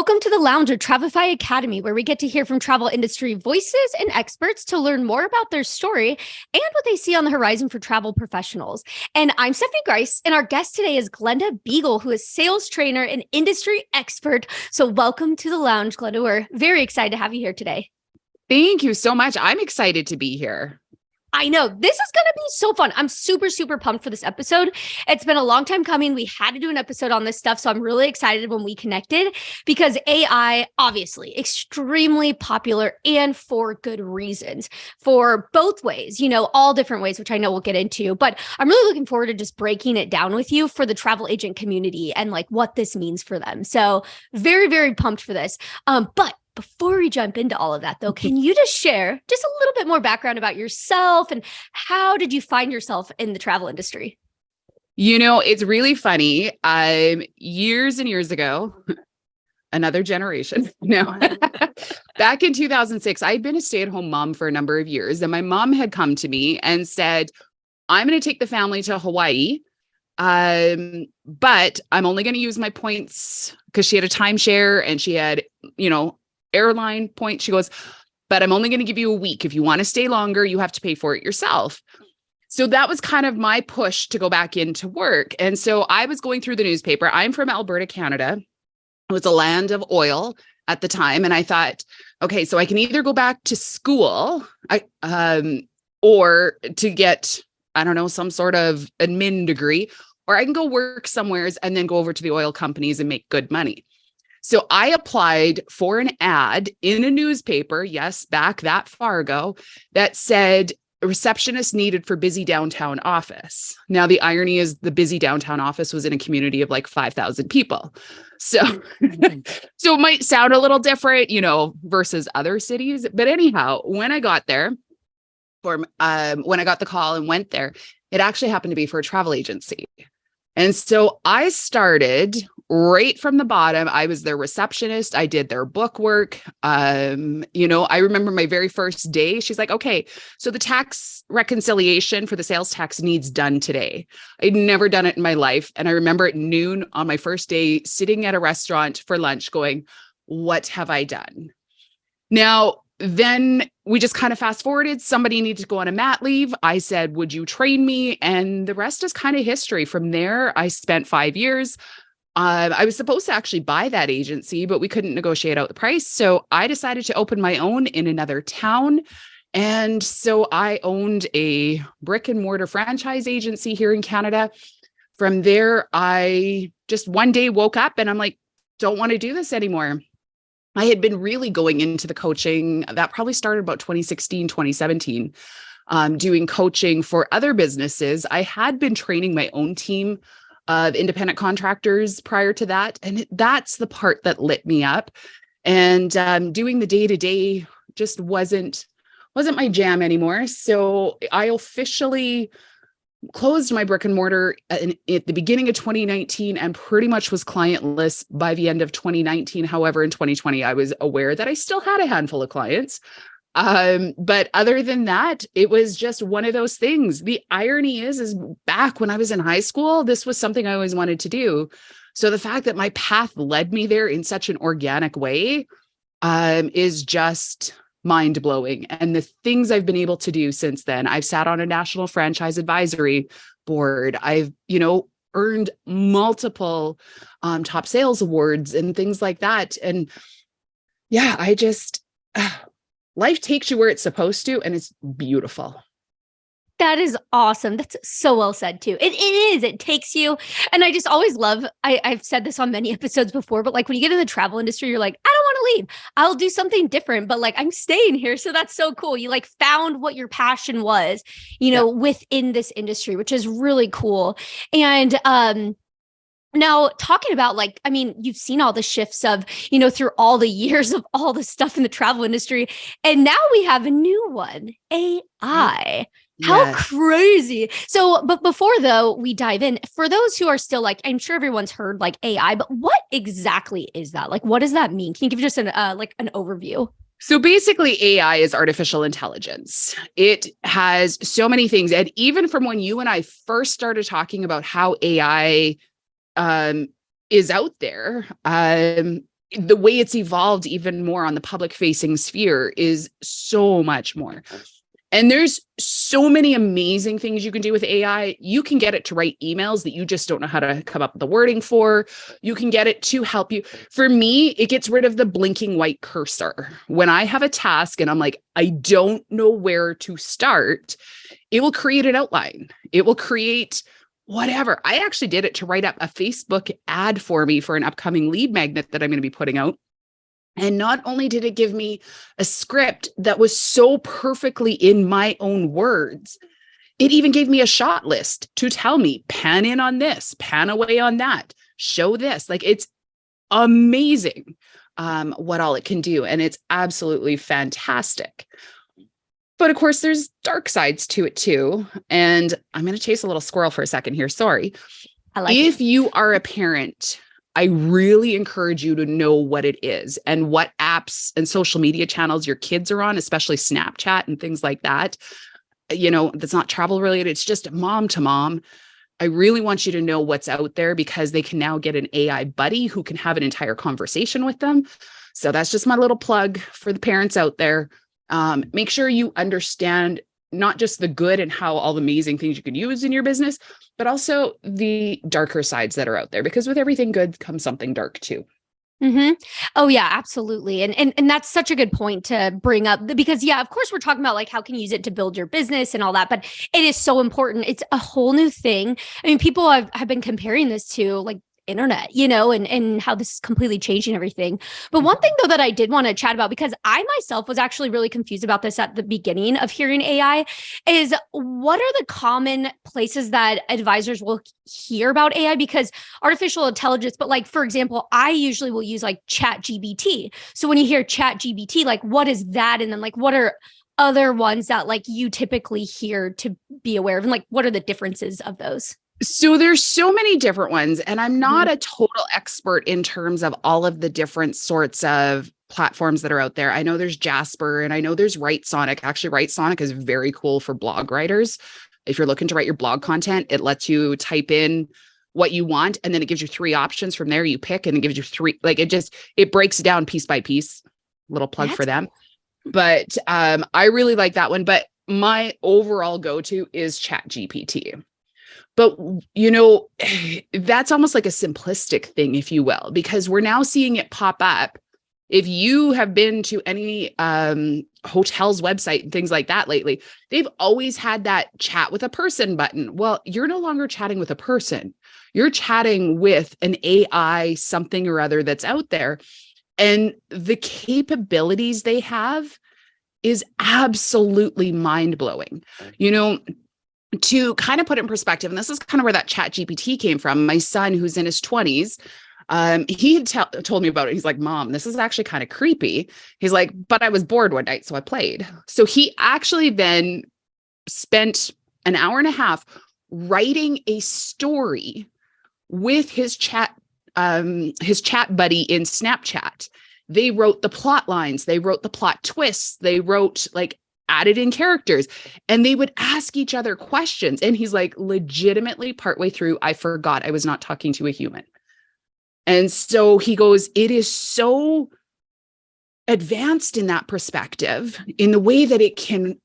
Welcome to the Lounge of Travify Academy, where we get to hear from travel industry voices and experts to learn more about their story and what they see on the horizon for travel professionals. And I'm Stephanie Grice, and our guest today is Glenda Beagle, who is sales trainer and industry expert. So welcome to the Lounge, Glenda. We're very excited to have you here today. Thank you so much. I'm excited to be here. I know this is going to be so fun. I'm super pumped for this episode. It's been a long time coming. We had to do an episode on this stuff. So I'm really excited when we connected because AI, obviously, extremely popular and for good reasons for both ways, all different ways, which I know we'll get into. But I'm really looking forward to just breaking it down with you for the travel agent community and like what this means for them. So very pumped for this. But before we jump into all of that, though, can you just share just a little bit more background about yourself and how did you find yourself in the travel industry? It's really funny. Years and years ago, another generation. No, back in 2006, I'd been a stay-at-home mom for a number of years, and my mom had come to me and said, "I'm going to take the family to Hawaii, but I'm only going to use my points," because she had a timeshare and she had, airline points. She goes, "But I'm only going to give you a week. If you want to stay longer, you have to pay for it yourself." So that was kind of my push to go back into work. And so I was going through the newspaper. I'm from Alberta, Canada. It was a land of oil at the time. And I thought, okay, so I can either go back to school, or to get, some sort of admin degree, or I can go work somewheres and then go over to the oil companies and make good money. So I applied for an ad in a newspaper, yes, back that far ago, that said a receptionist needed for busy downtown office. Now, the irony is the busy downtown office was in a community of like 5,000 people. So, so it might sound a little different, versus other cities. But anyhow, when I got there, when I got the call and went there, it actually happened to be for a travel agency. And so I started right from the bottom. I was their receptionist. I did their book work. I remember my very first day, she's like, "Okay, so the tax reconciliation for the sales tax needs done today." I'd never done it in my life. And I remember at noon on my first day, sitting at a restaurant for lunch going, "What have I done?" Now, then we just kind of fast forwarded. Somebody needed to go on a mat leave. I said, "Would you train me?" And the rest is kind of history. From there, I spent 5 years. I was supposed to actually buy that agency, but we couldn't negotiate out the price. So I decided to open my own in another town. And so I owned a brick and mortar franchise agency here in Canada. From there, I just one day woke up and I'm like, don't want to do this anymore. I had been really going into the coaching. That probably started about 2016, 2017, doing coaching for other businesses. I had been training my own team of independent contractors prior to that. And that's the part that lit me up. And doing the day-to-day just wasn't my jam anymore. So I officially closed my brick and mortar at the beginning of 2019 and pretty much was clientless by the end of 2019. However, in 2020, I was aware that I still had a handful of clients. But other than that, it was just one of those things. The irony is back when I was in high school, this was something I always wanted to do. So the fact that my path led me there in such an organic way, is just mind blowing. And the things I've been able to do since then, I've sat on a national franchise advisory board. I've, earned multiple, top sales awards and things like that. And yeah, I just, life takes you where it's supposed to, and it's beautiful. That is awesome. That's so well said too. It is. It takes you. And I just always love, I've said this on many episodes before, but like when you get in the travel industry, you're like, I don't want to leave. I'll do something different, but like I'm staying here. So that's so cool. You like found what your passion was, within this industry, which is really cool. And, now, talking about you've seen all the shifts of, through all the years of all the stuff in the travel industry. And now we have a new one, AI. How crazy. So, but before though, we dive in, for those who are still like, I'm sure everyone's heard like AI, but what exactly is that? Like, what does that mean? Can you give just an overview? So basically AI is artificial intelligence. It has so many things. And even from when you and I first started talking about how AI is out there, the way it's evolved even more on the public facing sphere is so much more. And there's so many amazing things you can do with AI. You can get it to write emails that you just don't know how to come up with the wording for. You can get it to help you. For me, it gets rid of the blinking white cursor. When I have a task and I'm like, I don't know where to start, it will create an outline. It will create whatever. I actually did it to write up a Facebook ad for me for an upcoming lead magnet that I'm going to be putting out. And not only did it give me a script that was so perfectly in my own words, it even gave me a shot list to tell me, pan in on this, pan away on that, show this. Like, it's amazing what all it can do. And it's absolutely fantastic. But of course, there's dark sides to it too. And I'm going to chase a little squirrel for a second here. Sorry. I like If it. you are a parent, I really encourage you to know what it is and what apps and social media channels your kids are on, especially Snapchat and things like that. You know, that's not travel related. It's just mom to mom. I really want you to know what's out there, because they can now get an AI buddy who can have an entire conversation with them. So that's just my little plug for the parents out there. Make sure you understand not just the good and how all the amazing things you can use in your business, but also the darker sides that are out there, because with everything good comes something dark too. Mm-hmm. Oh yeah, absolutely. And that's such a good point to bring up, because yeah, of course we're talking about like how can you use it to build your business and all that, but it is so important. It's a whole new thing. I mean, people have been comparing this to like internet, and how this is completely changing everything. But one thing though that I did want to chat about, because I myself was actually really confused about this at the beginning of hearing AI, is what are the common places that advisors will hear about AI? Because artificial intelligence, but like, for example, I usually will use like Chat GBT. So when you hear Chat GBT, like what is that? And then like, what are other ones that like you typically hear to be aware of? And like, what are the differences of those? So there's so many different ones, and I'm not a total expert in terms of all of the different sorts of platforms that are out there. I know there's Jasper and I know there's Write Sonic. Actually, Write Sonic is very cool for blog writers. If you're looking to write your blog content, it lets you type in what you want, and then it gives you 3 options. From there, you pick, and it gives you 3, like it breaks it down piece by piece. Little plug That's for them. cool. But I really like that one. But my overall go-to is Chat GPT. But, that's almost like a simplistic thing, if you will, because we're now seeing it pop up. If you have been to any hotel's website and things like that lately, they've always had that chat with a person button. Well, you're no longer chatting with a person. You're chatting with an AI something or other that's out there. And the capabilities they have is absolutely mind-blowing. To kind of put it in perspective, and this is kind of where that Chat GPT came from. My son, who's in his 20s, he had told me about it. He's like, Mom, this is actually kind of creepy. He's like, but I was bored one night, so I played. So he actually then spent an hour and a half writing a story with his chat buddy in Snapchat. They wrote the plot lines, they wrote the plot twists, they wrote like added in characters, and they would ask each other questions. And he's like, legitimately partway through, I forgot I was not talking to a human. And so he goes, it is so advanced in that perspective, in the way that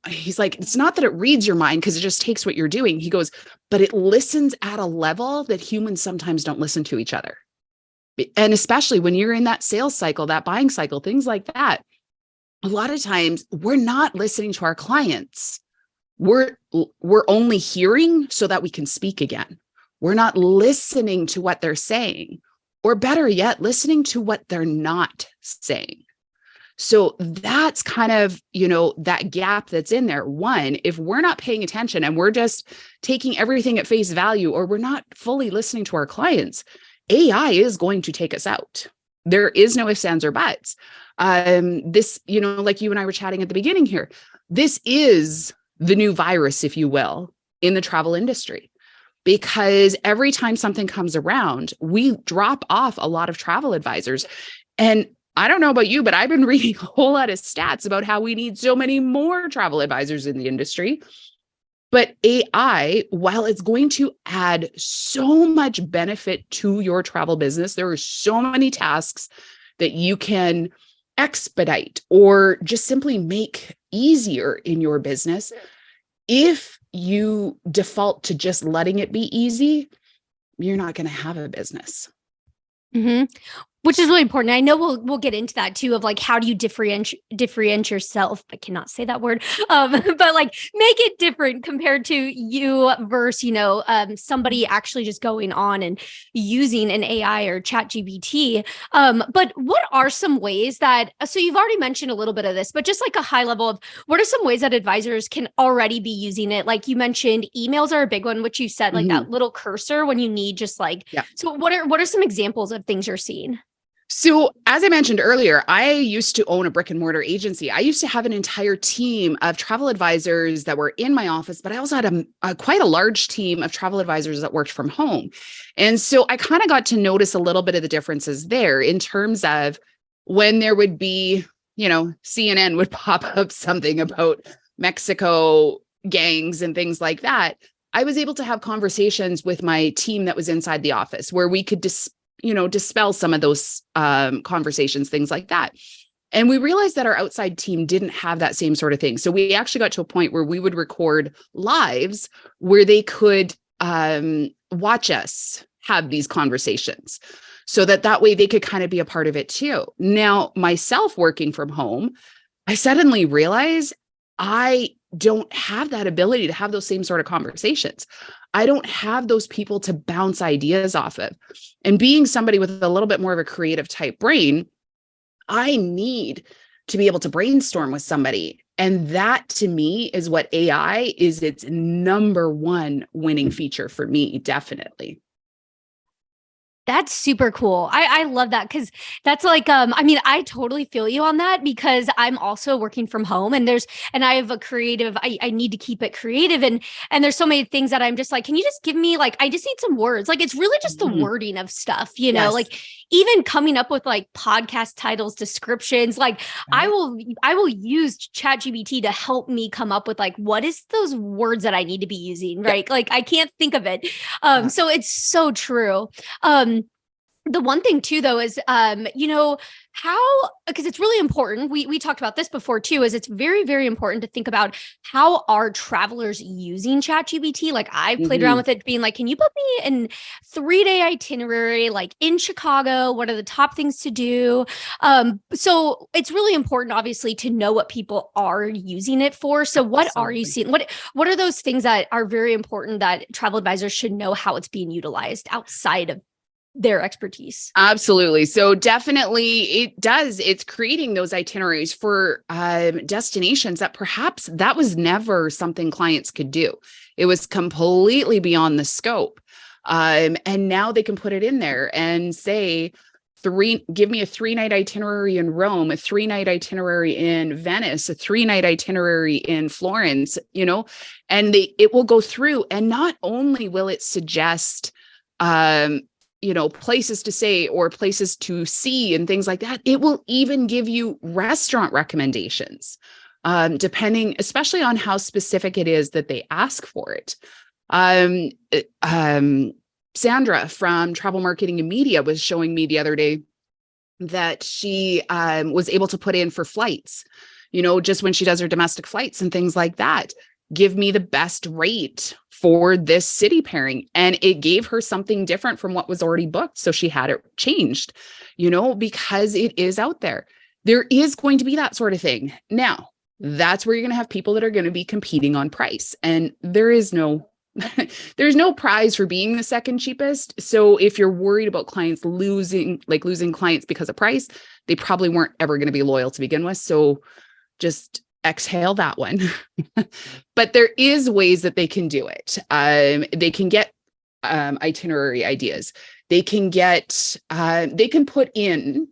he's like, it's not that it reads your mind because it just takes what you're doing. He goes, but it listens at a level that humans sometimes don't listen to each other. And especially when you're in that sales cycle, that buying cycle, things like that. A lot of times we're not listening to our clients. We're only hearing so that we can speak again. We're not listening to what they're saying, or better yet, listening to what they're not saying. So that's kind of, that gap that's in there. One, if we're not paying attention and we're just taking everything at face value, or we're not fully listening to our clients, AI is going to take us out. There is no ifs, ands, or buts. This, like you and I were chatting at the beginning here, this is the new virus, if you will, in the travel industry, because every time something comes around, we drop off a lot of travel advisors. And I don't know about you, but I've been reading a whole lot of stats about how we need so many more travel advisors in the industry. But AI, while it's going to add so much benefit to your travel business, there are so many tasks that you can expedite or just simply make easier in your business. If you default to just letting it be easy, you're not going to have a business. Mm-hmm. Which is really important. I know we'll get into that too, of like, how do you differentiate yourself? I cannot say that word. But like, make it different compared to you versus, somebody actually just going on and using an AI or chat GPT. But what are some ways that, so you've already mentioned a little bit of this, but just like a high level of what are some ways that advisors can already be using it? Like you mentioned, emails are a big one, which you said, like that little cursor when you need just like, so what are some examples of things you're seeing? So as I mentioned earlier, I used to own a brick and mortar agency. I used to have an entire team of travel advisors that were in my office, but I also had quite a large team of travel advisors that worked from home. And so I kind of got to notice a little bit of the differences there in terms of when there would be, CNN would pop up something about Mexico gangs and things like that. I was able to have conversations with my team that was inside the office where we could dispel some of those conversations, things like that. And we realized that our outside team didn't have that same sort of thing. So we actually got to a point where we would record lives where they could watch us have these conversations so that way they could kind of be a part of it too. Now, myself working from home, I suddenly realized I don't have that ability to have those same sort of conversations. I don't have those people to bounce ideas off of. And being somebody with a little bit more of a creative type brain, I need to be able to brainstorm with somebody. And that to me is what AI is, its number one winning feature for me, definitely. That's super cool. I love that because that's like, I totally feel you on that because I'm also working from home and I have a creative, I need to keep it creative. And there's so many things that I'm just like, can you just give me like, I just need some words. Like, it's really just the wording of stuff, Yes. like even coming up with like podcast titles, descriptions, like I will use ChatGPT to help me come up with like, what is those words that I need to be using? Right. Like I can't think of it. So it's so true. The one thing too, though, is, how, because it's really important. We talked about this before too, is it's very, very important to think about how are travelers using ChatGPT? Like I played around with it being like, can you put me in 3-day itinerary, like in Chicago? What are the top things to do? So it's really important, obviously, to know what people are using it for. So what are you seeing? What are those things that are very important that travel advisors should know how it's being utilized outside of their expertise? Absolutely. So definitely it's creating those itineraries for destinations that perhaps that was never something clients could do. It was completely beyond the scope. And now they can put it in there and say, give me a 3-night itinerary in Rome, a 3-night itinerary in Venice, a 3-night itinerary in Florence, and it will go through. And not only will it suggest, places to stay or places to see and things like that, it will even give you restaurant recommendations, depending, especially on how specific it is that they ask for it. Sandra from Travel Marketing and Media was showing me the other day that she was able to put in for flights, just when she does her domestic flights and things like that. Give me the best rate for this city pairing. And it gave her something different from what was already booked. So she had it changed, because it is out there. There is going to be that sort of thing. Now, that's where you're going to have people that are going to be competing on price. And there's no prize for being the second cheapest. So if you're worried about clients losing clients because of price, they probably weren't ever going to be loyal to begin with. So just exhale that one. But there is ways that they can do it. They can get itinerary ideas. They can put in,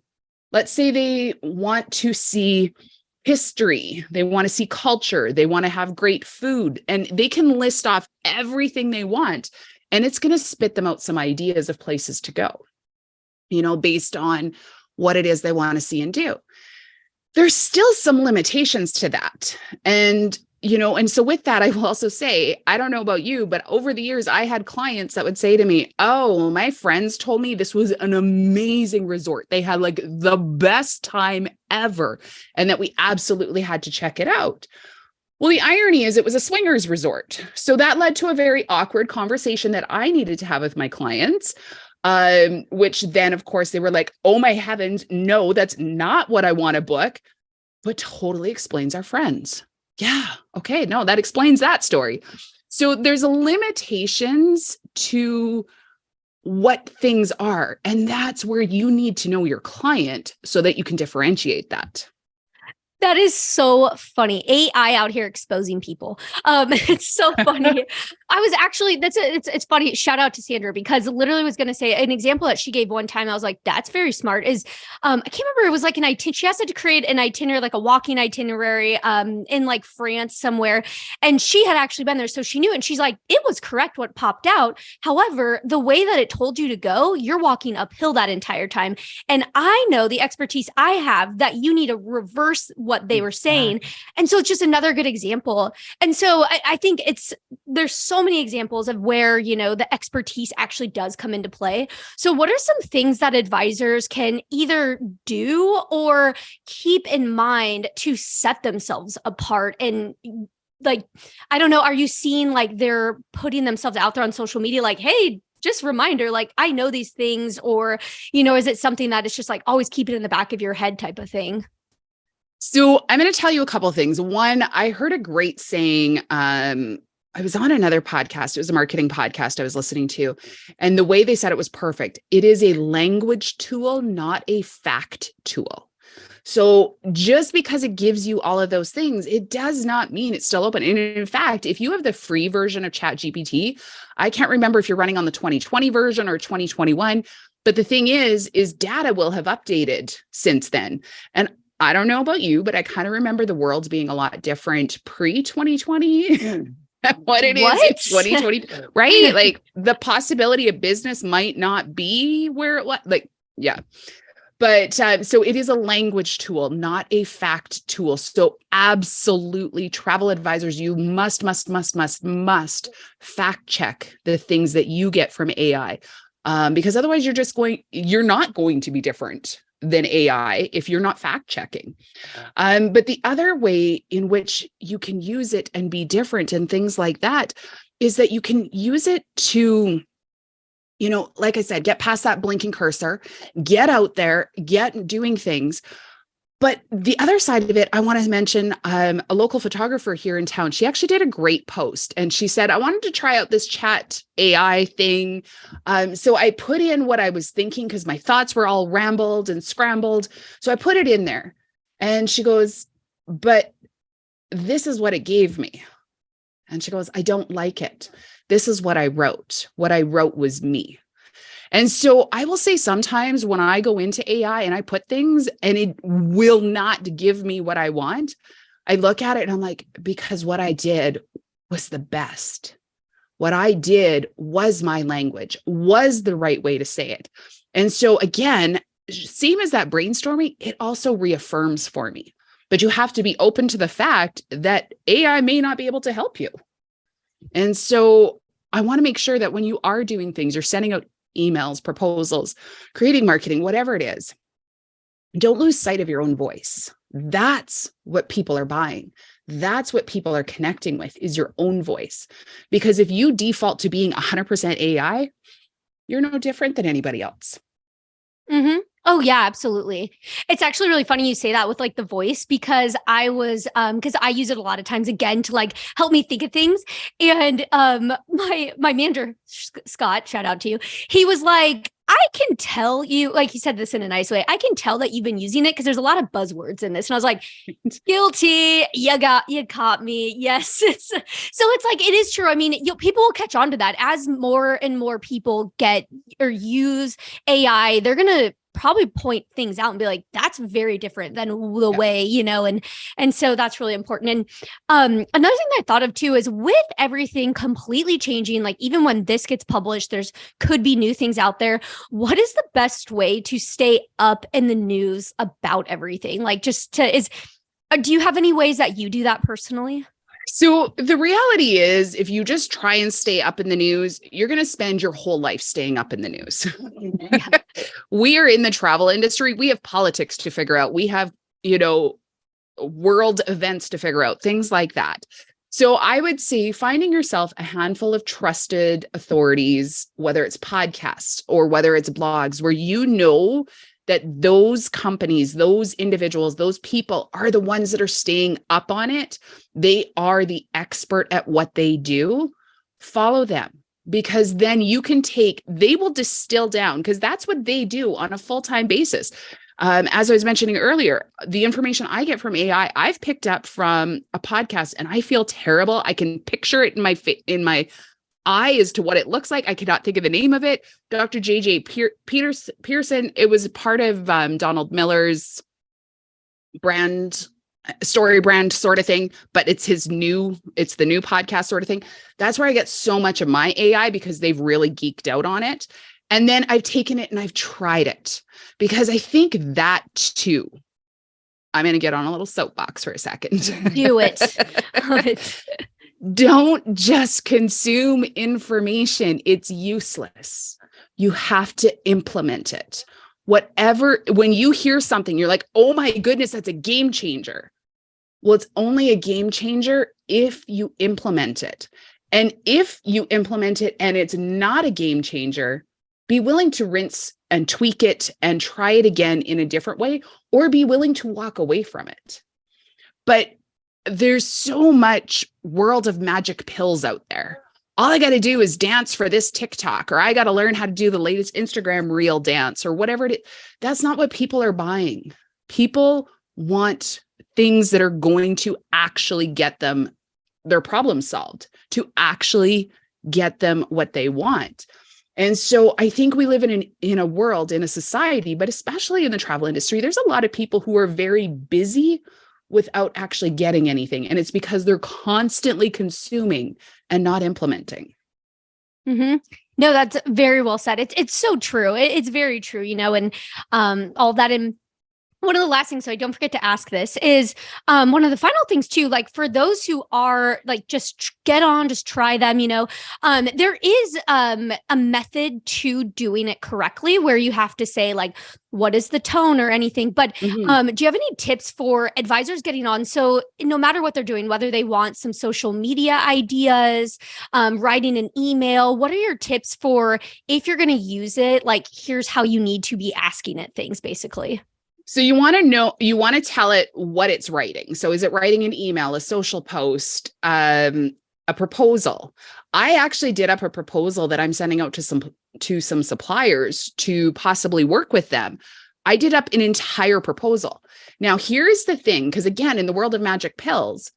let's say they want to see history, they want to see culture, they want to have great food, and they can list off everything they want, and it's going to spit them out some ideas of places to go, based on what it is they want to see and do. There's still some limitations to that. And and so with that, I will also say, I don't know about you, but over the years, I had clients that would say to me, oh, my friends told me this was an amazing resort. They had like the best time ever, and that we absolutely had to check it out. Well, the irony is it was a swingers resort. So that led to a very awkward conversation that I needed to have with my clients, which then, of course, they were like, oh, my heavens, no, that's not what I want to book, but totally explains our friends. Yeah. Okay. No, that explains that story. So there's limitations to what things are. And that's where you need to know your client so that you can differentiate that. That is so funny. AI out here exposing people. It's so funny. I was actually, it's funny. Shout out to Sandra, because literally was going to say an example that she gave one time. I was like, that's very smart is, I can't remember. It was like she has to create an itinerary, like a walking itinerary, in like France somewhere. And she had actually been there. So she knew it. And she's like, it was correct what popped out. However, the way that it told you to go, you're walking uphill that entire time. And I know the expertise I have that you need to reverse what they were saying. And so it's just another good example. And so I think there's so many examples of where, the expertise actually does come into play. So what are some things that advisors can either do or keep in mind to set themselves apart? And like, I don't know, are you seeing like they're putting themselves out there on social media, like, hey, just reminder, like, I know these things, or, is it something that it's just like always keep it in the back of your head type of thing? So I'm going to tell you a couple of things. One, I heard a great saying. I was on another podcast. It was a marketing podcast I was listening to. And the way they said it was perfect. It is a language tool, not a fact tool. So just because it gives you all of those things, it does not mean it's still open. And in fact, if you have the free version of ChatGPT, I can't remember if you're running on the 2020 version or 2021, but the thing is data will have updated since then. And I don't know about you, but I kind of remember the world being a lot different pre-2020. What it is in 2020, right? Like the possibility of business might not be where it was. Like, yeah. But so it is a language tool, not a fact tool. So absolutely, travel advisors, you must fact check the things that you get from AI, because otherwise you're not going to be different than AI if you're not fact checking. But the other way in which you can use it and be different and things like that is that you can use it to, like I said, get past that blinking cursor, get out there, get doing things. But the other side of it, I want to mention a local photographer here in town. She actually did a great post and she said, I wanted to try out this chat AI thing. So I put in what I was thinking because my thoughts were all rambled and scrambled. So I put it in there and she goes, but this is what it gave me. And she goes, I don't like it. This is what I wrote. What I wrote was me. And so I will say sometimes when I go into AI and I put things and it will not give me what I want, I look at it and I'm like, because what I did was the best. What I did was my language, was the right way to say it. And so again, same as that brainstorming, it also reaffirms for me. But you have to be open to the fact that AI may not be able to help you. And so I want to make sure that when you are doing things, you're sending out emails, proposals, creating marketing, whatever it is, don't lose sight of your own voice. That's what people are buying. That's what people are connecting with, is your own voice. Because if you default to being 100% AI, you're no different than anybody else. Mm-hmm. Oh yeah, absolutely. It's actually really funny you say that with like the voice, because I was because I use it a lot of times again to like help me think of things. And my manager Scott, shout out to you. He was like, I can tell you, like he said this in a nice way, I can tell that you've been using it because there's a lot of buzzwords in this. And I was like, guilty, you caught me. Yes. So it's like, it is true. I mean, people will catch on to that as more and more people get or use AI. They're going to probably point things out and be like, that's very different than the way, and so that's really important. And another thing I thought of too is with everything completely changing, like even when this gets published, could be new things out there. What is the best way to stay up in the news about everything? Like do you have any ways that you do that personally? So the reality is, if you just try and stay up in the news, you're going to spend your whole life staying up in the news. Yeah. We are in the travel industry. We have politics to figure out. We have, world events to figure out, things like that. So I would say finding yourself a handful of trusted authorities, whether it's podcasts or whether it's blogs, where you know that those companies, those individuals, those people are the ones that are staying up on it. They are the expert at what they do. Follow them, because then they will distill down, because that's what they do on a full-time basis. As I was mentioning earlier, the information I get from AI, I've picked up from a podcast, and I feel terrible. I can picture it in my eye as to what it looks like. I cannot think of the name of it. Dr. JJ Pearson. It was part of Donald Miller's story brand sort of thing, but it's the new podcast sort of thing. That's where I get so much of my AI, because they've really geeked out on it. And then I've taken it and I've tried it, because I think that too, I'm going to get on a little soapbox for a second. Do it. Don't just consume information. It's useless. You have to implement it. When you hear something, you're like, oh my goodness, that's a game changer. Well, it's only a game changer if you implement it. And if you implement it and it's not a game changer, be willing to rinse and tweak it and try it again in a different way, or be willing to walk away from it. But there's so much world of magic pills out there. All I got to do is dance for this TikTok, or I got to learn how to do the latest Instagram reel dance, or whatever it is. That's not what people are buying. People want things that are going to actually get them their problem solved, to actually get them what they want. And so I think we live in a world, in a society, but especially in the travel industry, there's a lot of people who are very busy without actually getting anything. And it's because they're constantly consuming and not implementing. Mm-hmm. No, that's very well said. It's so true. It's very true, and all that. And one of the last things, so I don't forget to ask this, is one of the final things too, like for those who are like, just get on, just try them, there is a method to doing it correctly, where you have to say like, what is the tone or anything. But do you have any tips for advisors getting on? So no matter what they're doing, whether they want some social media ideas, writing an email, what are your tips for, if you're going to use it, like here's how you need to be asking it things, basically? So you want to tell it what it's writing. So is it writing an email, a social post, a proposal? I actually did up a proposal that I'm sending out to some suppliers to possibly work with them. I did up an entire proposal. Now, here's the thing, because again, in the world of magic pills,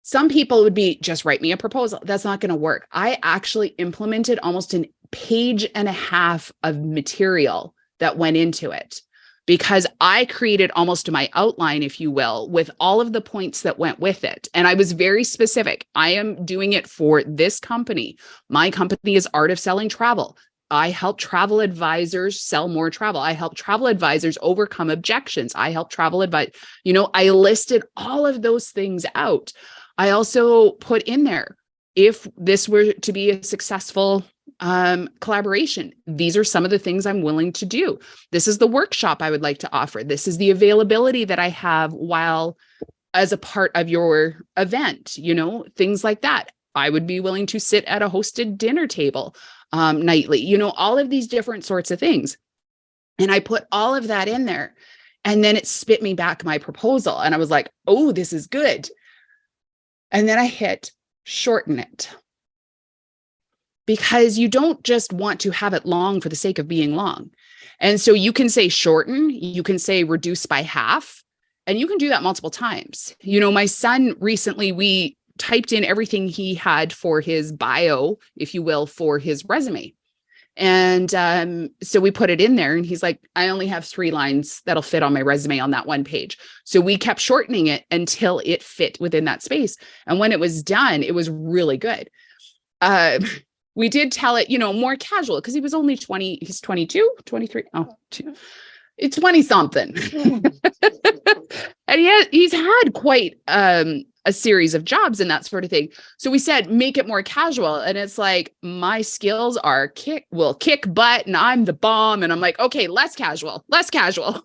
some people would be, just write me a proposal. That's not going to work. I actually implemented almost a page and a half of material that went into it, because I created almost my outline, if you will, with all of the points that went with it. And I was very specific. I am doing it for this company. My company is Art of Selling Travel. I help travel advisors sell more travel. I help travel advisors overcome objections. I help travel advise. I listed all of those things out. I also put in there, if this were to be a successful collaboration, these are some of the things I'm willing to do. This is the workshop I would like to offer. This is the availability that I have while as a part of your event, things like that. I would be willing to sit at a hosted dinner table nightly, all of these different sorts of things. And I put all of that in there, and then it spit me back my proposal. And I was like, oh, this is good. And then I hit shorten it. Because you don't just want to have it long for the sake of being long. And so you can say shorten, you can say reduce by half, and you can do that multiple times. My son recently, we typed in everything he had for his bio, if you will, for his resume. And so we put it in there, and he's like, I only have 3 lines that'll fit on my resume on that one page. So we kept shortening it until it fit within that space. And when it was done, it was really good. We did tell it, more casual, because he was only 20, he's 22, 23. It's 20 something. And he's had quite a a series of jobs and that sort of thing. So we said, make it more casual. And it's like, my skills are will kick butt and I'm the bomb. And I'm like, okay, less casual, less casual.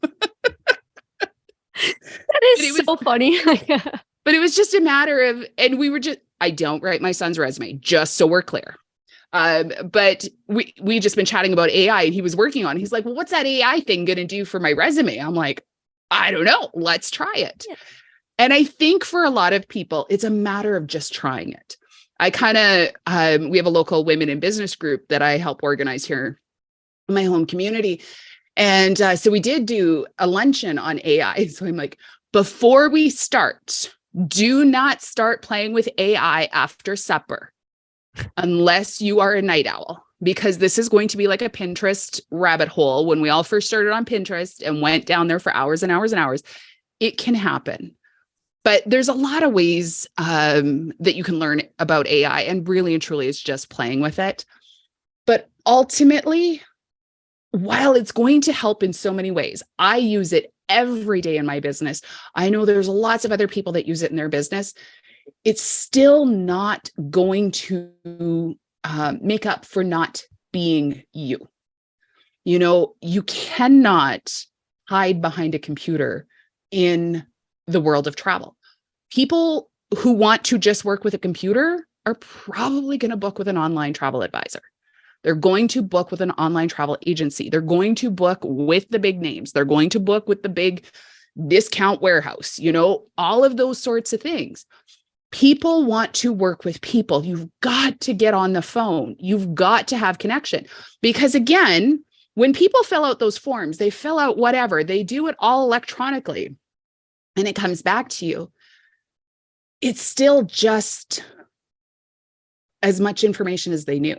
That is so funny. But it was just a matter of, and I don't write my son's resume, just so we're clear. But we just been chatting about AI and he was working on, he's like, well, what's that AI thing going to do for my resume? I'm like, I don't know. Let's try it. Yeah. And I think for a lot of people, it's a matter of just trying it. I kind of, we have a local women in business group that I help organize here in my home community. And so we did do a luncheon on AI. So I'm like, before we start, do not start playing with AI after supper unless you are a night owl, because this is going to be like a Pinterest rabbit hole. When we all first started on Pinterest and went down there for hours and hours and hours, it can happen. But there's a lot of ways that you can learn about AI, and really and truly it's just playing with it. But ultimately, while it's going to help in so many ways, I use it every day in my business. I know there's lots of other people that use it in their business. It's still not going to make up for not being you. You know, you cannot hide behind a computer in the world of travel. People who want to just work with a computer are probably going to book with an online travel advisor. They're going to book with an online travel agency. They're going to book with the big names. They're going to book with the big discount warehouse, you know, all of those sorts of things. People want to work with people. You've got to get on the phone. You've got to have connection. Because again, when people fill out those forms, they fill out whatever, they do it all electronically, and it comes back to you. It's still just as much information as they knew.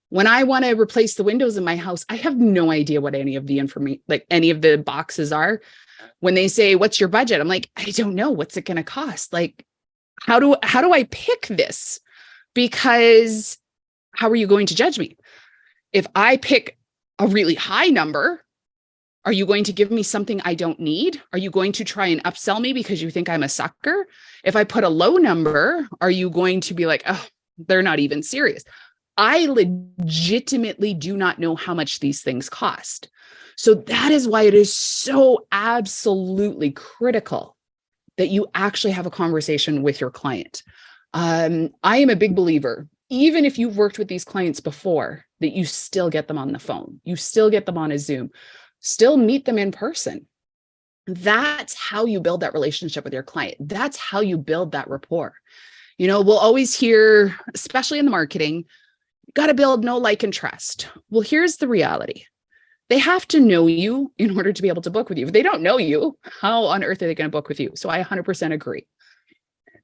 When I want to replace the windows in my house, I have no idea what any of the information, like any of the boxes are. When they say, what's your budget? I'm like, I don't know. What's it going to cost? Like, how do I pick this? Because how are you going to judge me? If I pick a really high number, are you going to give me something I don't need? Are you going to try and upsell me because you think I'm a sucker? If I put a low number, are you going to be like, oh, they're not even serious? I legitimately do not know how much these things cost. So that is why it is so absolutely critical that you actually have a conversation with your client. I am a big believer, even if you've worked with these clients before, that you still get them on the phone. You still get them on a Zoom, still meet them in person. That's how you build that relationship with your client. That's how you build that rapport. You know, we'll always hear, especially in the marketing, got to build know, like, and trust. Well, here's the reality. They have to know you in order to be able to book with you. If they don't know you, how on earth are they going to book with you? So I 100% agree.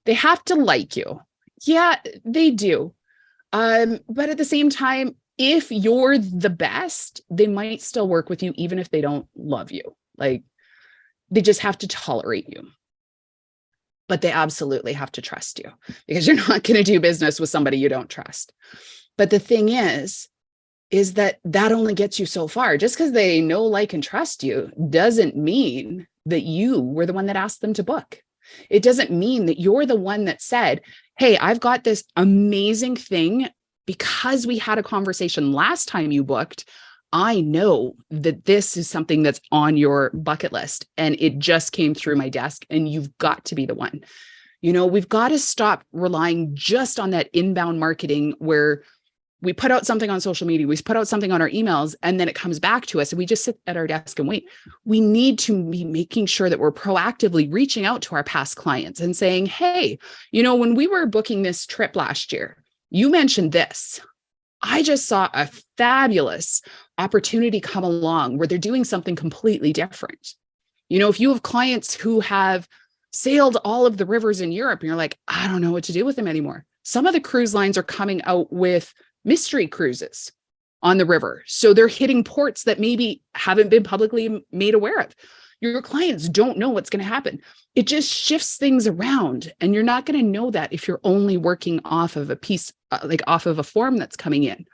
They have to like you. Yeah, they do. But at the same time, if you're the best, they might still work with you, even if they don't love you. Like, they just have to tolerate you. But they absolutely have to trust you, because you're not going to do business with somebody you don't trust. But the thing is that only gets you so far. Just because they know, like, and trust you doesn't mean that you were the one that asked them to book. It doesn't mean that you're the one that said, hey, I've got this amazing thing because we had a conversation last time you booked. I know that this is something that's on your bucket list and it just came through my desk, and you've got to be the one. You know, we've got to stop relying just on that inbound marketing where we put out something on social media, we put out something on our emails, and then it comes back to us and we just sit at our desk and wait. We need to be making sure that we're proactively reaching out to our past clients and saying, hey, you know, when we were booking this trip last year, you mentioned this. I just saw a fabulous opportunity come along where they're doing something completely different. You know, if you have clients who have sailed all of the rivers in Europe and you're like, I don't know what to do with them anymore. Some of the cruise lines are coming out with mystery cruises on the river. So they're hitting ports that maybe haven't been publicly made aware of. Your clients don't know what's going to happen. It just shifts things around. And you're not going to know that if you're only working off of a piece, like off of a form that's coming in.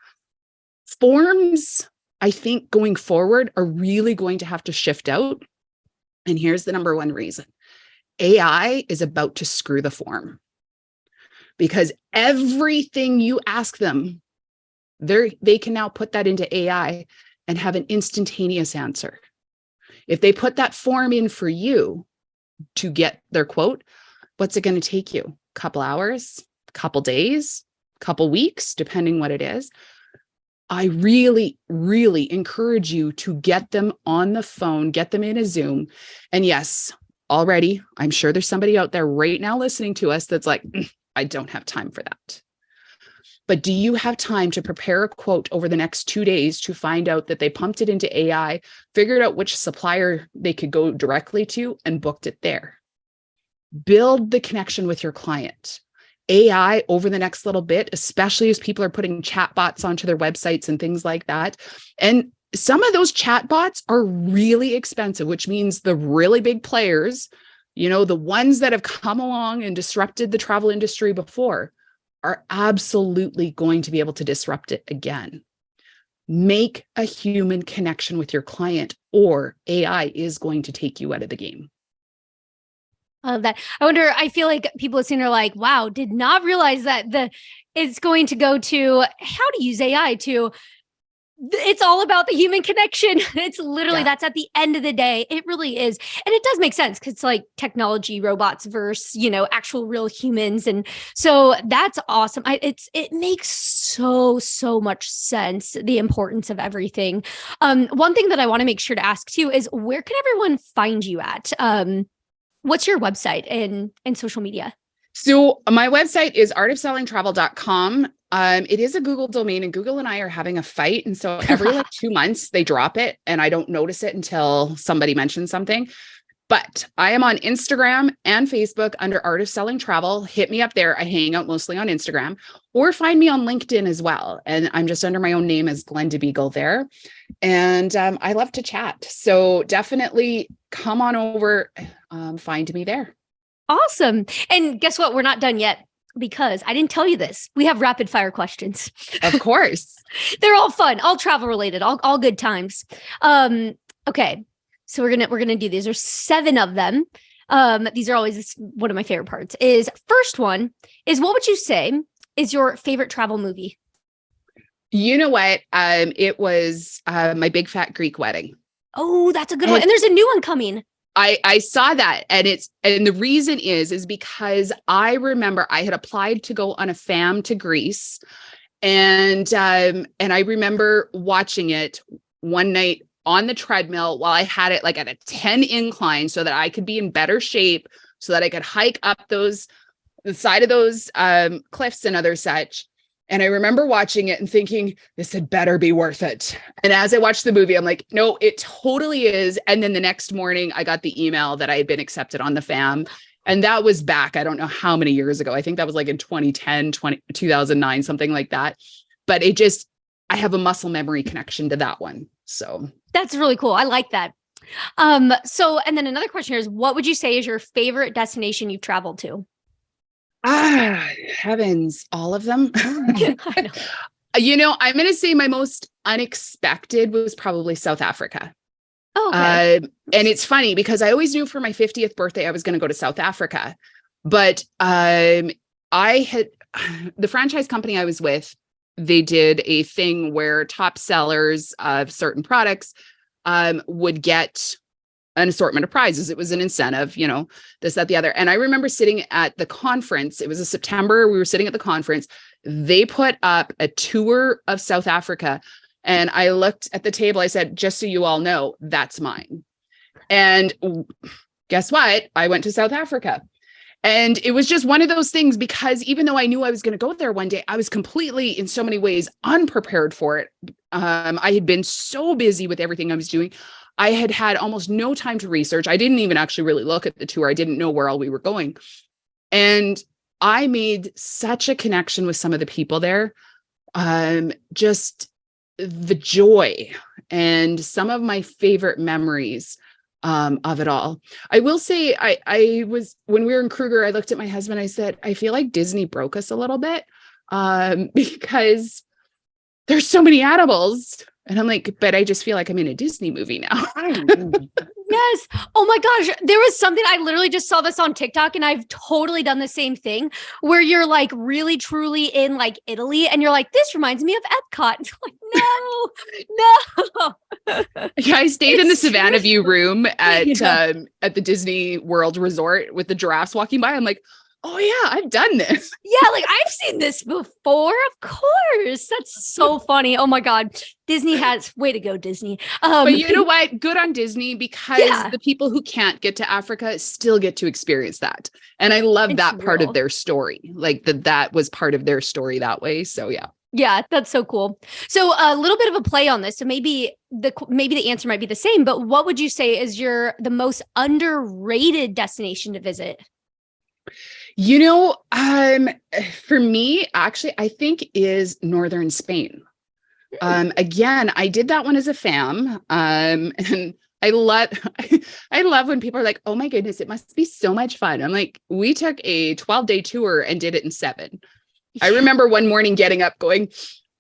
Forms, I think going forward, are really going to have to shift out. And here's the number one reason. AI is about to screw the form, because everything you ask them, they can now put that into AI and have an instantaneous answer. If they put that form in for you to get their quote, what's it going to take you? A couple hours, a couple days, a couple weeks, depending what it is. I really, really encourage you to get them on the phone, get them in a Zoom. And yes, already, I'm sure there's somebody out there right now listening to us that's like, I don't have time for that. But do you have time to prepare a quote over the next 2 days to find out that they pumped it into AI, figured out which supplier they could go directly to, and booked it there? Build the connection with your client. AI over the next little bit, especially as people are putting chatbots onto their websites and things like that. And some of those chatbots are really expensive, which means the really big players, the ones that have come along and disrupted the travel industry before, are absolutely going to be able to disrupt it again. Make a human connection with your client, or AI is going to take you out of the game. I love that. I feel like people listening are like, wow, did not realize that it's going to go to how to use AI to, it's all about the human connection. It's literally, that's at the end of the day. It really is. And it does make sense because it's like technology, robots versus, actual real humans. And so that's awesome. It makes so much sense, the importance of everything. One thing that I want to make sure to ask too is, where can everyone find you at? What's your website and social media? So my website is artofsellingtravel.com. It is a Google domain, and Google and I are having a fight. And so every 2 months they drop it and I don't notice it until somebody mentions something. But I am on Instagram and Facebook under Art of Selling Travel. Hit me up there. I hang out mostly on Instagram, or find me on LinkedIn as well. And I'm just under my own name as Glenda Beagle there. And I love to chat. So definitely come on over, find me there. Awesome. And guess what? We're not done yet, because I didn't tell you this. We have rapid fire questions. Of course. They're all fun, all travel related, all good times. Okay. So we're gonna do these. There's 7 of them. These are always one of my favorite parts. First one is, what would you say is your favorite travel movie? You know what? It was My Big Fat Greek Wedding. Oh, that's a good one. And there's a new one coming. I saw that, and the reason is because I remember I had applied to go on a fam to Greece, and I remember watching it one night on the treadmill while I had it like at a 10 incline so that I could be in better shape, so that I could hike up the side of those cliffs and other such. And I remember watching it and thinking, this had better be worth it. And as I watched the movie, I'm like, no, it totally is. And then the next morning I got the email that I had been accepted on the fam. And that was back, I don't know how many years ago. I think that was like in 2010, 2009, something like that. But I have a muscle memory connection to that one. So that's really cool. I like that. So, and then another question here is, what would you say is your favorite destination you've traveled to? Heavens, all of them. I know. I'm going to say my most unexpected was probably South Africa. Oh, okay. And it's funny because I always knew for my 50th birthday, I was going to go to South Africa. But I had the franchise company I was with, they did a thing where top sellers of certain products would get an assortment of prizes. It was an incentive, this, that, the other. And I remember sitting at the conference. It was in September. We were sitting at the conference. They put up a tour of South Africa. And I looked at the table. I said, just so you all know, that's mine. And guess what? I went to South Africa. And it was just one of those things, because even though I knew I was going to go there one day, I was completely, in so many ways, unprepared for it. I had been so busy with everything I was doing. I had had almost no time to research. I didn't even actually really look at the tour. I didn't know where all we were going. And I made such a connection with some of the people there. Just the joy and some of my favorite memories of it all. I will say, I was, when we were in Kruger, I looked at my husband, I said, I feel like Disney broke us a little bit because there's so many animals And I'm like, but I just feel like I'm in a Disney movie now. Yes. Oh my gosh. There was something I literally just saw this on TikTok and I've totally done the same thing where you're like really truly in like Italy and you're like, this reminds me of Epcot. It's like, no. Yeah, I stayed in the It's Savannah true. View room Yeah. at the Disney World Resort with the giraffes walking by. I'm like, oh yeah, I've done this. Yeah, like I've seen this before, of course. That's so funny. Oh my God. Disney has way to go, Disney. But you know what? Good on Disney because Yeah, the people who can't get to Africa still get to experience that. And I love it's that part of real. their story. Like that was part of their story that way. So yeah. Yeah, that's so cool. So a little bit of a play on this. So maybe the answer might be the same, but what would you say is the most underrated destination to visit? You know, for me, actually, I think is northern Spain. Again, I did that one as a fam. And I love I love when people are like, oh my goodness, it must be so much fun. I'm like, we took a 12-day tour and did it in 7. I remember one morning getting up going,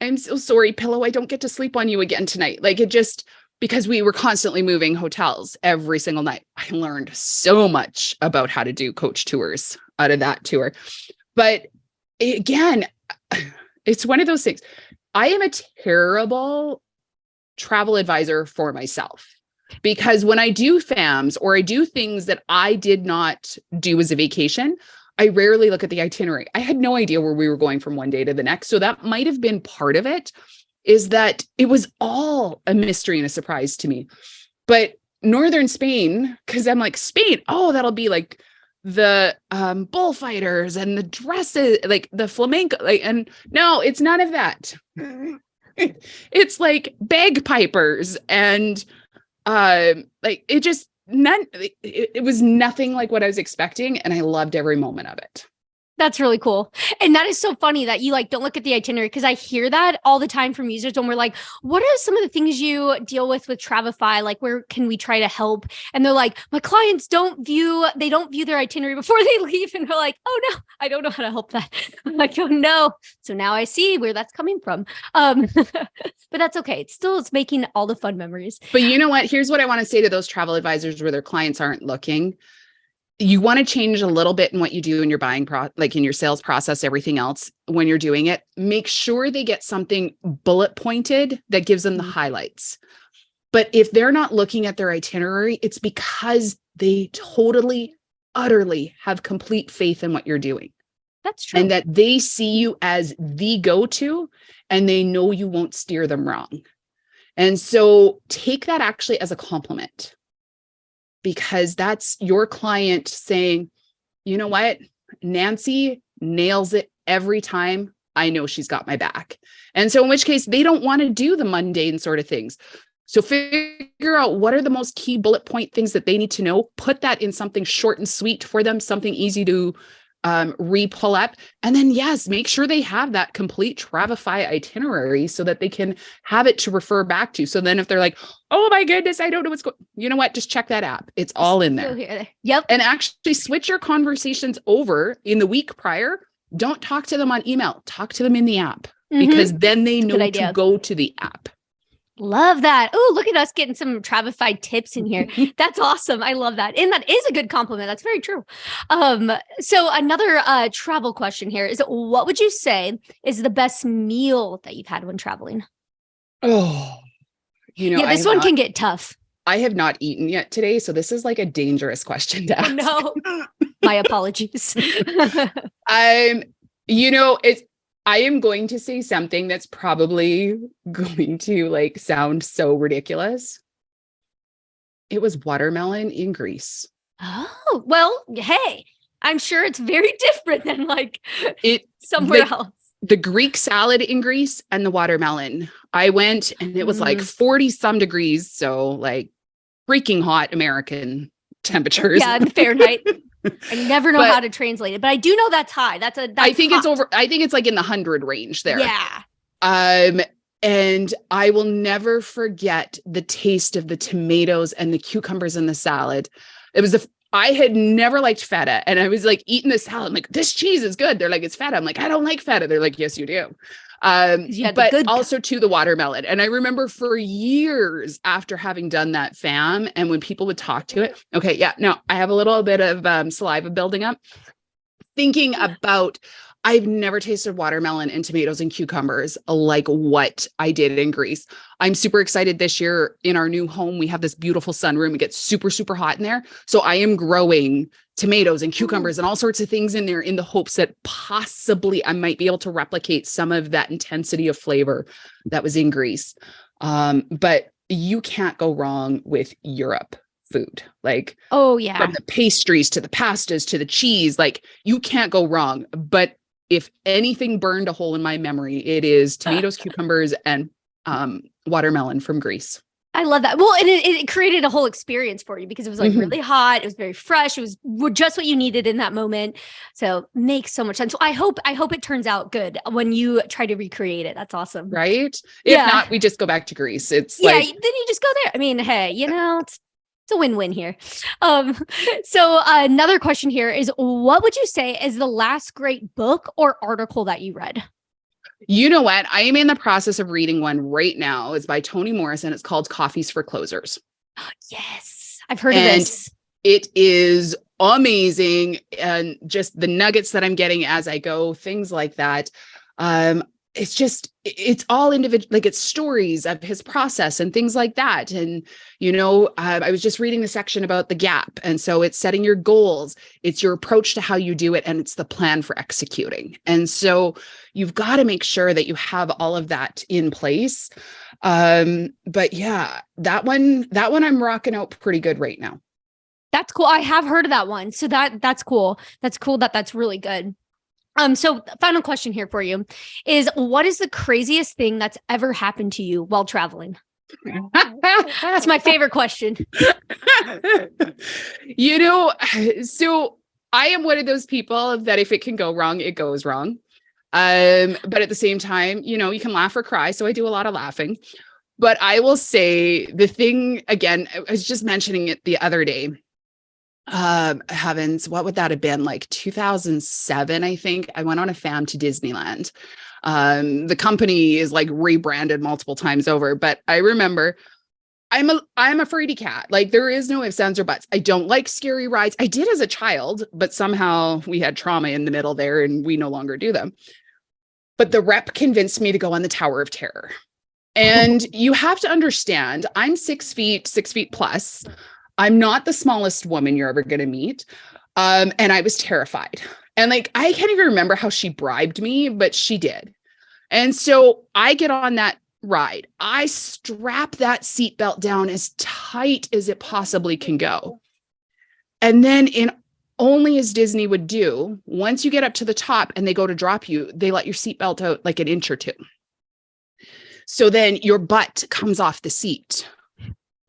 I'm so sorry, pillow, I don't get to sleep on you again tonight. Like it just because we were constantly moving hotels every single night. I learned so much about how to do coach tours out of that tour. But again, it's one of those things. I am a terrible travel advisor for myself because when I do FAMs or I do things that I did not do as a vacation, I rarely look at the itinerary. I had no idea where we were going from one day to the next. So that might have been part of it, is that it was all a mystery and a surprise to me. But northern Spain, because I'm like, Spain, oh, that'll be like the bullfighters and the dresses, like the flamenco, like, and no, it's none of that. It's like bagpipers and like it just it was nothing like what I was expecting, and I loved every moment of it. That's really cool. And that is so funny that you like don't look at the itinerary because I hear that all the time from users when we're like, what are some of the things you deal with Travefy? Like, where can we try to help? And they're like, my clients don't view their itinerary before they leave. And we're like, oh no, I don't know how to help that. I'm like, oh no. So now I see where that's coming from. But that's okay. It's making all the fun memories. But you know what? Here's what I want to say to those travel advisors where their clients aren't looking. You want to change a little bit in what you do in your buying like in your sales process, everything else when you're doing it. Make sure they get something bullet pointed that gives them the highlights. But if they're not looking at their itinerary, it's because they totally, utterly have complete faith in what you're doing. That's true. And that they see you as the go-to and they know you won't steer them wrong. And so take that actually as a compliment, because that's your client saying, you know what, Nancy nails it every time. I know she's got my back. And so in which case they don't want to do the mundane sort of things. So figure out what are the most key bullet point things that they need to know, put that in something short and sweet for them, something easy to re-pull up. And then, yes, make sure they have that complete Travefy itinerary so that they can have it to refer back to. So then if they're like, oh my goodness, I don't know what's going, you know what, just check that app. It's all in there. Yep. And actually switch your conversations over in the week prior. Don't talk to them on email, talk to them in the app, because then they know to go to the app. Love that. Oh, look at us getting some Travefy tips in here. That's awesome. I love that. And that is a good compliment. That's very true. So another travel question here is, what would you say is the best meal that you've had when traveling? Oh, you know, yeah, this one can get tough. I have not eaten yet today, so this is like a dangerous question to ask. Oh, no. My apologies. You know, I am going to say something that's probably going to like sound so ridiculous. It was watermelon in Greece. Oh, well, hey, I'm sure it's very different than like somewhere else. The Greek salad in Greece and the watermelon. I went and it was like 40 some degrees. So like freaking hot American temperatures. Yeah, in Fahrenheit. I never know how to translate it, but I do know that's high. I think it's like in the 100 range there. Yeah. And I will never forget the taste of the tomatoes and the cucumbers in the salad. It was I had never liked feta, and I was like eating the salad. I'm like, this cheese is good. They're like, it's feta. I'm like, I don't like feta. They're like, yes, you do. 'Cause you had the But good also to the watermelon. And I remember for years after having done that fam, and when people would talk to it, okay, yeah, no, I have a little bit of saliva building up, thinking about, I've never tasted watermelon and tomatoes and cucumbers like what I did in Greece. I'm super excited this year in our new home. We have this beautiful sunroom. It gets super, super hot in there. So I am growing tomatoes and cucumbers and all sorts of things in there in the hopes that possibly I might be able to replicate some of that intensity of flavor that was in Greece. But you can't go wrong with Europe food. Like, Oh yeah. from the pastries to the pastas to the cheese, like you can't go wrong. But if anything burned a hole in my memory, it is tomatoes, cucumbers, and watermelon from Greece. I love that. Well, and it created a whole experience for you because it was like Mhm. really hot. It was very fresh. It was just what you needed in that moment. So makes so much sense. So I hope it turns out good when you try to recreate it. That's awesome. Right? If Yeah. not, we just go back to Greece. It's Yeah. like, Then you just go there. I mean, hey, it's a win-win here. So another question here is, what would you say is the last great book or article that you read? you know what? I am in the process of reading one right now. It's by Toni Morrison. It's called Coffees for Closers. Yes, I've heard of And this. it is amazing. And just the nuggets that I'm getting as I go, things like that. It's all individual, like it's stories of his process and things like that. And, I was just reading the section about the gap. And so it's setting your goals, it's your approach to how you do it, and it's the plan for executing. And so you've got to make sure that you have all of that in place. But yeah, that one I'm rocking out pretty good right now. That's cool. I have heard of that one. So that's cool. That's cool that's really good. So final question here for you is, what is the craziest thing that's ever happened to you while traveling? That's my favorite question. So I am one of those people that if it can go wrong, it goes wrong. But at the same time, you can laugh or cry. So I do a lot of laughing. But I will say the thing again, I was just mentioning it the other day. Heavens, what would that have been? Like 2007, I think. I went on a fam to Disneyland. The company is like rebranded multiple times over, but I remember I'm a fraidy cat. Like there is no ifs, ands, or buts. I don't like scary rides. I did as a child, but somehow we had trauma in the middle there and we no longer do them. But the rep convinced me to go on the Tower of Terror. And you have to understand, I'm 6 feet plus. I'm not the smallest woman you're ever going to meet. And I was terrified. And like, I can't even remember how she bribed me, but she did. And so I get on that ride. I strap that seatbelt down as tight as it possibly can go. And then only as Disney would do, once you get up to the top and they go to drop you, they let your seatbelt out like an inch or two. So then your butt comes off the seat.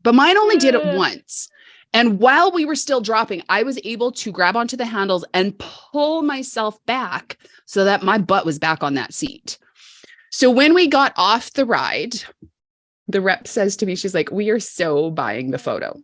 But mine only did it once. And while we were still dropping, I was able to grab onto the handles and pull myself back so that my butt was back on that seat. So when we got off the ride, the rep says to me, she's like, we are so buying the photo.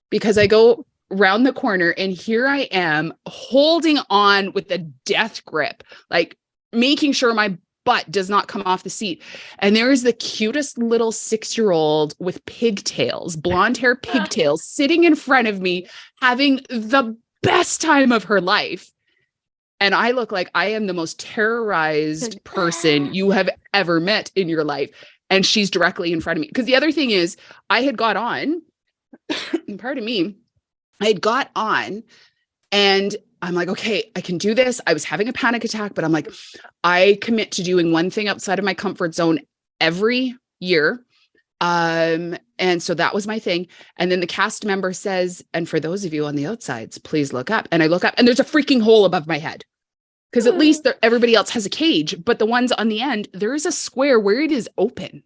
Because I go round the corner and here I am holding on with a death grip, like making sure my butt does not come off the seat. And there is the cutest little 6-year-old with pigtails, blonde hair pigtails, sitting in front of me, having the best time of her life. And I look like I am the most terrorized person you have ever met in your life. And she's directly in front of me. Because the other thing is, I had got on, pardon me, I had got on and I'm like, okay, I can do this. I was having a panic attack, but I'm like, I commit to doing one thing outside of my comfort zone every year. And so that was my thing. And then the cast member says, and for those of you on the outsides, please look up. And I look up and there's a freaking hole above my head. Because at least everybody else has a cage, but the ones on the end, there is a square where it is open.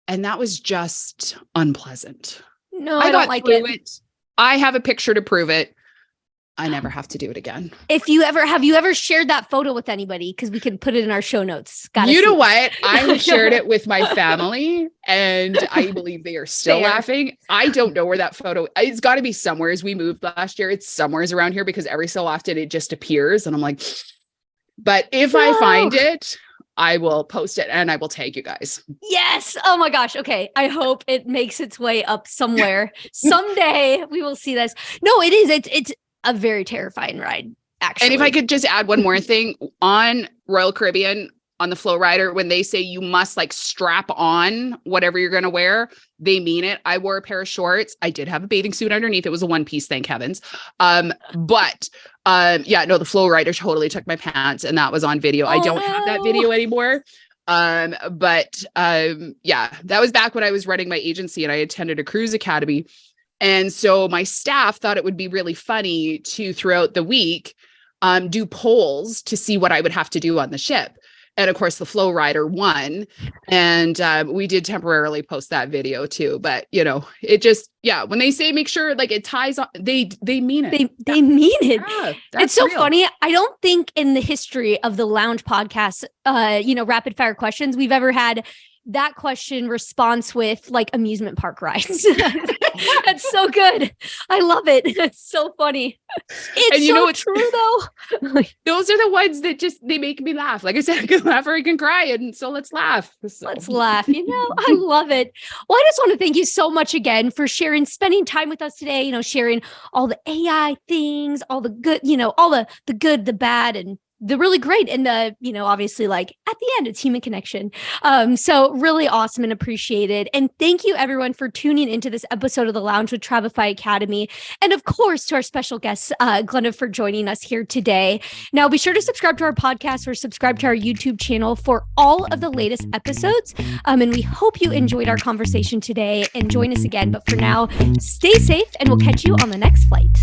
And that was just unpleasant. No, I don't like it. I have a picture to prove it. I never have to do it again. Have you ever shared that photo with anybody? Because we can put it in our show notes. You know what? I have shared it with my family, and I believe they are still laughing. I don't know where that photo, it's got to be somewhere. As we moved last year, it's somewhere around here because every so often it just appears. And I'm like, but if I find it, I will post it and I will tag you guys. Yes. Oh my gosh. Okay. I hope it makes its way up somewhere. Someday we will see this. No, it is. It's a very terrifying ride, actually. And if I could just add one more thing, on Royal Caribbean, on the Flow Rider, when they say you must like strap on whatever you're going to wear, they mean it. I wore a pair of shorts. I did have a bathing suit underneath. It was a one piece, thank heavens. The Flow Rider totally took my pants, and that was on video. I don't have that video anymore. That was back when I was running my agency and I attended a cruise academy. And so my staff thought it would be really funny to, throughout the week, do polls to see what I would have to do on the ship. And of course, the Flow Rider won. And we did temporarily post that video too. But, it just, when they say make sure like it ties on, they mean it. They mean it. Yeah, it's so real. Funny. I don't think in the history of the Lounge podcast, rapid fire questions, we've ever had that question response with like amusement park rides. That's so good. I love it. It's so funny. It's true though. Those are the ones that they make me laugh. Like I said, I can laugh or I can cry. And so let's laugh. Let's laugh. I love it. Well, I just want to thank you so much again for spending time with us today, sharing all the AI things, all the good, all the good, the bad, and the really great, and the, obviously like at the end, it's human connection. So really awesome and appreciated. And thank you everyone for tuning into this episode of The Lounge with Travefy Academy. And of course, to our special guest, Glenda, for joining us here today. Now be sure to subscribe to our podcast or subscribe to our YouTube channel for all of the latest episodes. And we hope you enjoyed our conversation today and join us again. But for now, stay safe and we'll catch you on the next flight.